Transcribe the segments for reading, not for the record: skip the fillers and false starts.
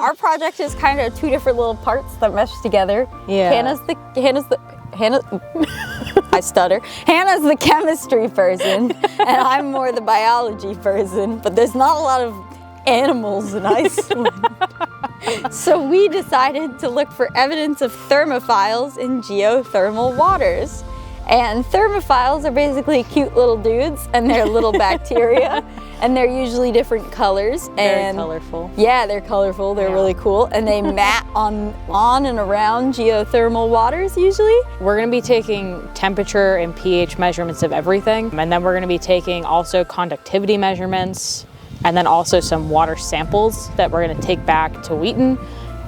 Our project is kind of two different little parts that mesh together. Yeah. Hannah's I stutter. Hannah's the chemistry person, and I'm more the biology person, but there's not a lot of animals in Iceland. So we decided to look for evidence of thermophiles in geothermal waters. And thermophiles are basically cute little dudes, and they're little bacteria, and they're usually different colors. Very colorful. Yeah, they're colorful, they're really cool, and they mat on and around geothermal waters usually. We're gonna be taking temperature and pH measurements of everything, and then we're gonna be taking also conductivity measurements, and then also some water samples that we're gonna take back to Wheaton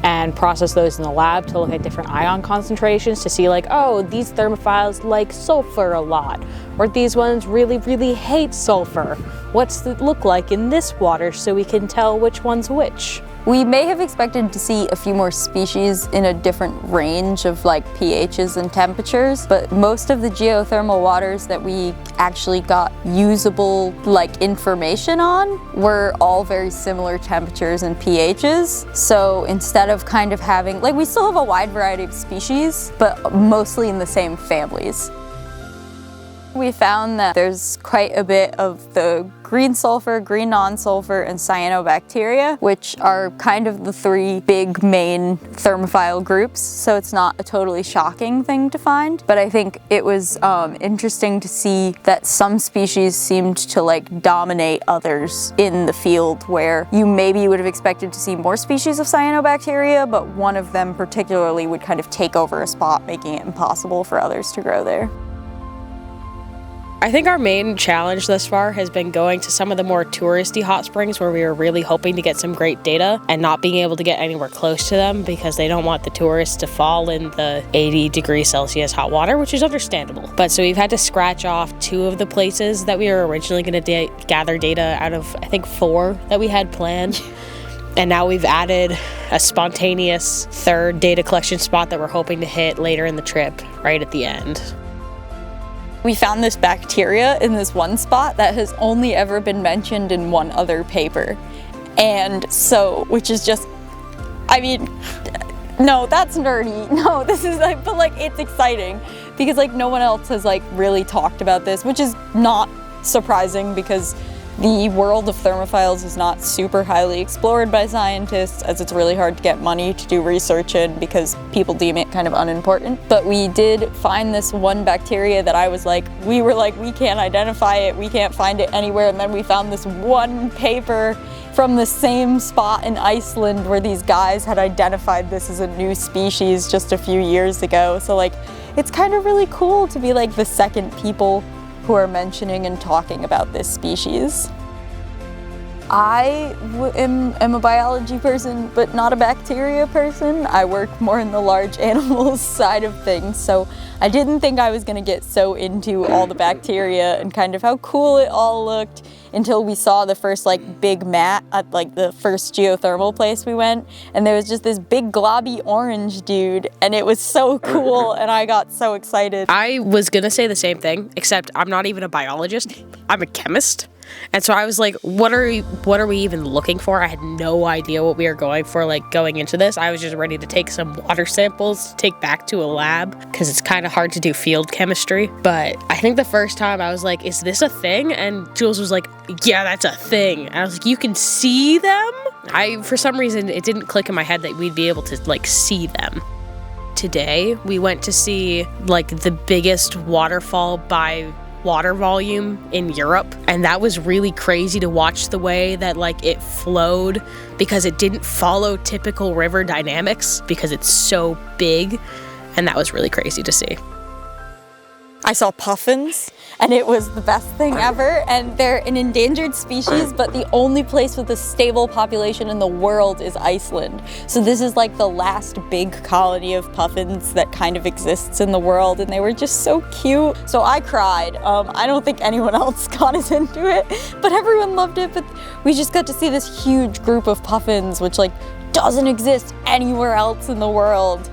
and process those in the lab to look at different ion concentrations to see like, oh, these thermophiles like sulfur a lot, or these ones really, really hate sulfur. What's it look like in this water so we can tell which one's which? We may have expected to see a few more species in a different range of like pHs and temperatures, but most of the geothermal waters that we actually got usable like information on were all very similar temperatures and pHs. So instead of kind of having, like, we still have a wide variety of species, but mostly in the same families. We found that there's quite a bit of the green sulfur, green non-sulfur, and cyanobacteria, which are kind of the three big main thermophile groups, so it's not a totally shocking thing to find. But I think it was interesting to see that some species seemed to like dominate others in the field, where you maybe would have expected to see more species of cyanobacteria, but one of them particularly would kind of take over a spot, making it impossible for others to grow there. I think our main challenge thus far has been going to some of the more touristy hot springs where we were really hoping to get some great data and not being able to get anywhere close to them because they don't want the tourists to fall in the 80 degrees Celsius hot water, which is understandable. But so we've had to scratch off 2 of the places that we were originally going to gather data out of, I think, 4 that we had planned. And now we've added a spontaneous 3rd data collection spot that we're hoping to hit later in the trip, right at the end. We found this bacteria in this one spot that has only ever been mentioned in one other paper. And so, which is just, I mean, no, that's nerdy. No, this is like, but like, it's exciting because like no one else has like really talked about this, which is not surprising because the world of thermophiles is not super highly explored by scientists, as it's really hard to get money to do research in because people deem it kind of unimportant. But we did find this one bacteria that I was like, we were like, we can't identify it, we can't find it anywhere. And then we found this one paper from the same spot in Iceland where these guys had identified this as a new species just a few years ago. So like, it's kind of really cool to be like the second people who are mentioning and talking about this species. I am a biology person, but not a bacteria person. I work more in the large animals side of things, so I didn't think I was gonna get so into all the bacteria and kind of how cool it all looked until we saw the first like big mat at like the first geothermal place we went, and there was just this big globby orange dude, and it was so cool, and I got so excited. I was gonna say the same thing, except I'm not even a biologist, I'm a chemist. And so I was like, what are we even looking for? I had no idea what we were going for, like, going into this. I was just ready to take some water samples to take back to a lab because it's kind of hard to do field chemistry. But I think the first time I was like, is this a thing? And Jules was like, yeah, that's a thing. And I was like, you can see them? For some reason, it didn't click in my head that we'd be able to like see them. Today, we went to see like the biggest waterfall by water volume in Europe, and that was really crazy to watch the way that like it flowed because it didn't follow typical river dynamics because it's so big, and that was really crazy to see. I saw puffins, and it was the best thing ever, and they're an endangered species, but the only place with a stable population in the world is Iceland. So this is like the last big colony of puffins that kind of exists in the world, and they were just so cute. So I cried. I don't think anyone else got as into it, but everyone loved it. But we just got to see this huge group of puffins, which like doesn't exist anywhere else in the world.